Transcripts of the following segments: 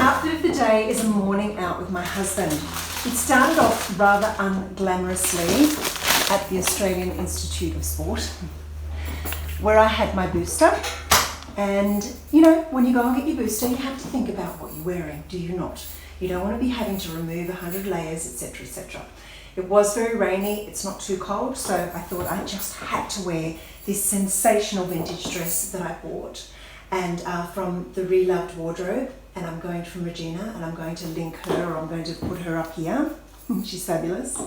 outfit of the day is a morning out with my husband. It started off rather unglamorously at the Australian Institute of Sport, where I had my booster. And you know, when you go and get your booster, you have to think about what you're wearing, do you not? You don't want to be having to remove 100 layers, etc., etc. It was very rainy, it's not too cold, so I thought I just had to wear this sensational vintage dress that I bought, and from the Reloved wardrobe, and I'm going from Regina, and I'm going to link her, or I'm going to put her up here. She's fabulous.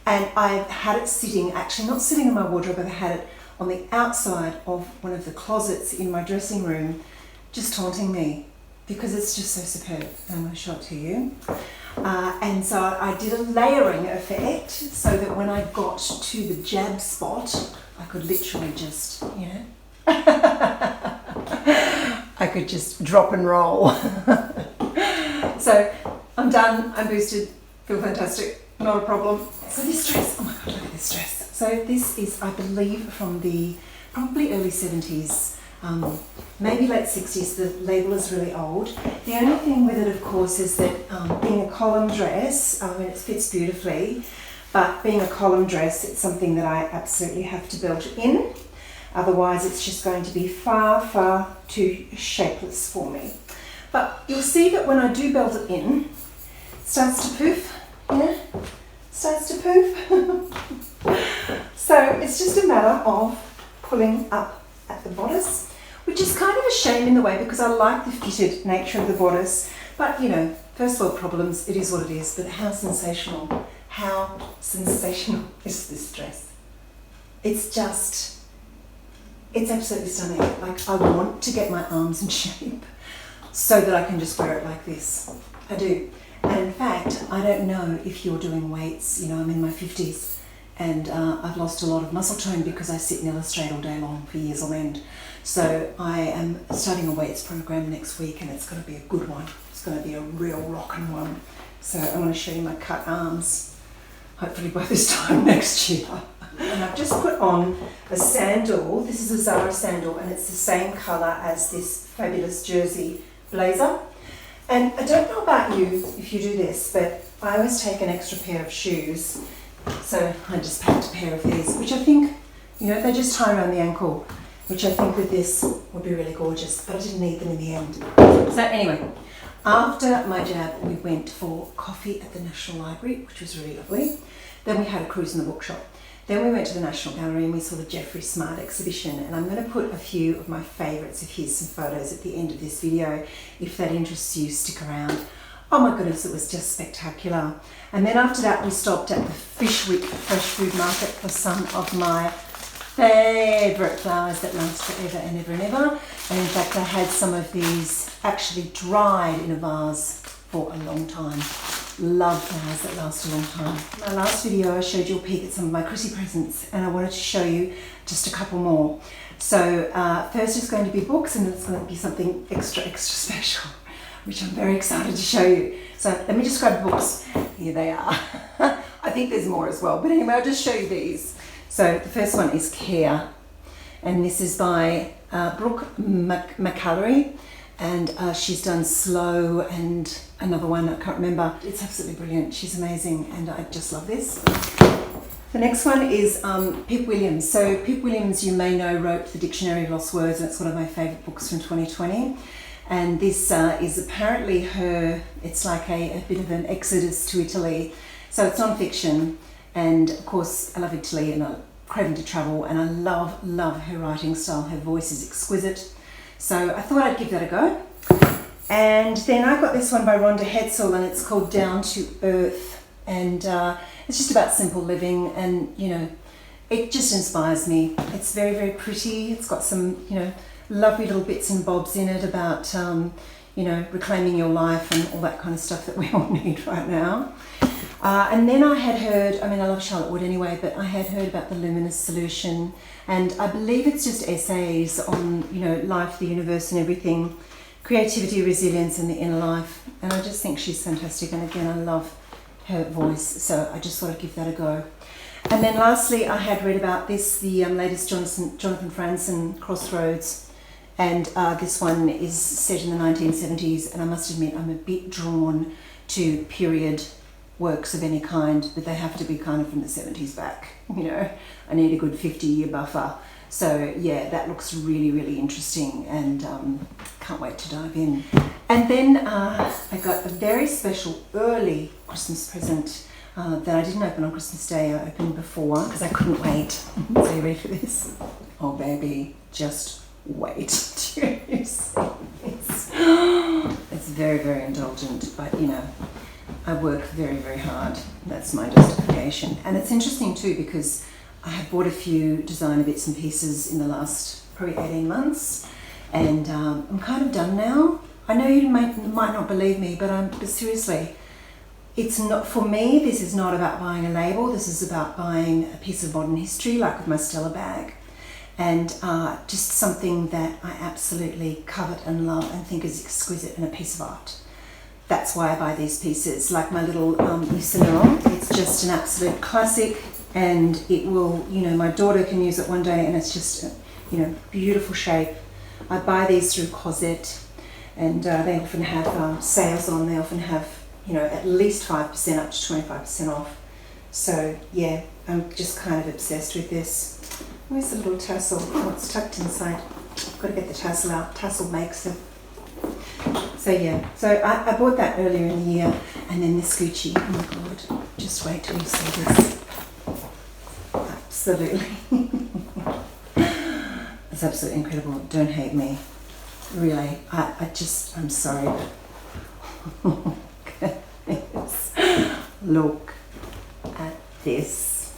And I've had it sitting, actually not sitting in my wardrobe, but I had it on the outside of one of the closets in my dressing room, just taunting me, because it's just so superb. And I'm going to show it to you. And so I did a layering effect so that when I got to the jab spot, I could literally just, you know, I could just drop and roll. So I'm done, I'm boosted, feel fantastic, not a problem. So this dress, oh my God, look at this dress. So this is, I believe, from the probably early 70s. Maybe late 60s, the label is really old. The only thing with it, of course, is that being a column dress, it fits beautifully, but being a column dress, it's something that I absolutely have to belt in. Otherwise, it's just going to be far, far too shapeless for me. But you'll see that when I do belt it in, it starts to poof, yeah? Starts to poof. So it's just a matter of pulling up at the bodice, which is kind of a shame in the way because I like the fitted nature of the bodice, but you know, first world problems, it is what it is. But how sensational is this dress? It's absolutely stunning. Like, I want to get my arms in shape so that I can just wear it like this. I do. And in fact, I don't know if you're doing weights, you know, I'm in my 50s and I've lost a lot of muscle tone because I sit and illustrate all day long for years on end. So I am starting a weights program next week and it's going to be a good one. It's going to be a real rockin' one. So I want to show you my cut arms, hopefully by this time next year. And I've just put on a sandal. This is a Zara sandal and it's the same colour as this fabulous jersey blazer. And I don't know about you if you do this, but I always take an extra pair of shoes. So I just packed a pair of these, which I think, you know, they just tie around the ankle, which I think with this would be really gorgeous, but I didn't need them in the end. So anyway, after my jab, we went for coffee at the National Library, which was really lovely. Then we had a cruise in the bookshop. Then we went to the National Gallery and we saw the Jeffrey Smart exhibition, and I'm going to put a few of my favourites of his, some photos at the end of this video. If that interests you, stick around. Oh my goodness, it was just spectacular. And then after that we stopped at the Fishwick Fresh Food Market for some of my favourite flowers that last forever and ever and ever. And in fact I had some of these actually dried in a vase for a long time. Love flowers that last a long time. In my last video I showed you a peek at some of my Chrissy presents and I wanted to show you just a couple more. So first is going to be books, and it's going to be something extra special, which I'm very excited to show you. So let me just grab books. Here they are. I think there's more as well, but anyway, I'll just show you these. So the first one is Care, and this is by Brooke McAlary, and she's done Slow and another one, I can't remember. It's absolutely brilliant. She's amazing, and I just love this. The next one is Pip Williams. So Pip Williams, you may know, wrote the Dictionary of Lost Words, and it's one of my favourite books from 2020. And this is apparently her, it's like a bit of an exodus to Italy. So it's non-fiction, and of course I love Italy and I'm craving to travel, and I love her writing style. Her voice is exquisite. So I thought I'd give that a go. And then I got this one by Rhonda Hetzel, and it's called Down to Earth. And it's just about simple living, and you know, it just inspires me. It's very, very pretty. It's got some, you know, lovely little bits and bobs in it about, you know, reclaiming your life and all that kind of stuff that we all need right now. And then I had heard, I mean, I love Charlotte Wood anyway, but I had heard about the Luminous solution, and I believe it's just essays on, you know, life, the universe and everything, creativity, resilience and the inner life. And I just think she's fantastic, and again, I love her voice, so I just thought I'd give that a go. And then lastly, I had read about this, the latest Jonathan Franzen, Crossroads, And this one is set in the 1970s, and I must admit I'm a bit drawn to period works of any kind, but they have to be kind of from the 70s back, you know. I need a good 50-year buffer. So yeah, that looks really, really interesting, and can't wait to dive in. And then I got a very special early Christmas present that I didn't open on Christmas Day. I opened before because I couldn't wait. So you ready for this? Oh baby, just wait till you see this. It's very, very indulgent, but you know, I work very, very hard. That's my justification. And it's interesting too because I have bought a few designer bits and pieces in the last probably 18 months, and I'm kind of done now. I know you might not believe me, but seriously, it's not, for me, this is not about buying a label. This is about buying a piece of modern history, like with my Stella bag, and just something that I absolutely covet and love and think is exquisite and a piece of art. That's why I buy these pieces, like my little Luminous. It's just an absolute classic, and it will, you know, my daughter can use it one day, and it's just, you know, beautiful shape. I buy these through Ootd, and they often have sales on. They often have, you know, at least 5% up to 25% off. So yeah, I'm just kind of obsessed with this. Where's the little tassel? Oh, it's tucked inside. Got to get the tassel out. Tassel makes it. So yeah, so I bought that earlier in the year, and then this Gucci. Oh my god, just wait till you see this. Absolutely. It's absolutely incredible. Don't hate me. Really, I'm sorry. Look at this.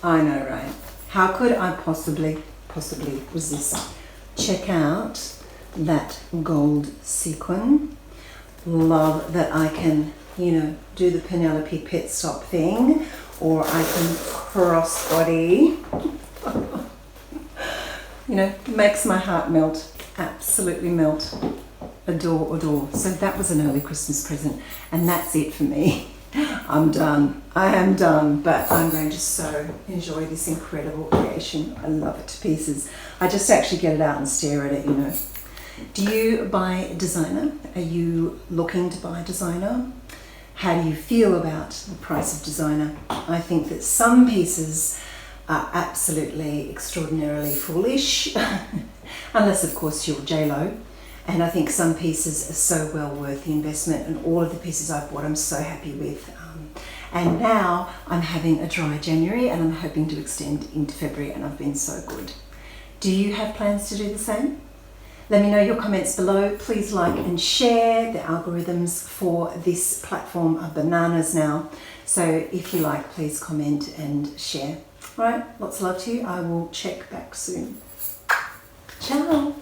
I know, right? How could I possibly resist? Check out that gold sequin. Love that I can, you know, do the Penelope pit stop thing, or I can crossbody. You know, makes my heart melt. Absolutely melt. Adore, adore. So that was an early Christmas present, and that's it for me. I'm done. I am done, but I'm going to so enjoy this incredible creation. I love it to pieces. I just actually get it out and stare at it, you know. Do you buy designer? Are you looking to buy designer? How do you feel about the price of designer? I think that some pieces are absolutely extraordinarily foolish, unless of course you're J-Lo. And I think some pieces are so well worth the investment, and all of the pieces I've bought I'm so happy with. And now I'm having a dry January, and I'm hoping to extend into February, and I've been so good. Do you have plans to do the same? Let me know your comments below. Please like and share. The algorithms for this platform are bananas now. So if you like, please comment and share. All right, lots of love to you. I will check back soon. Ciao.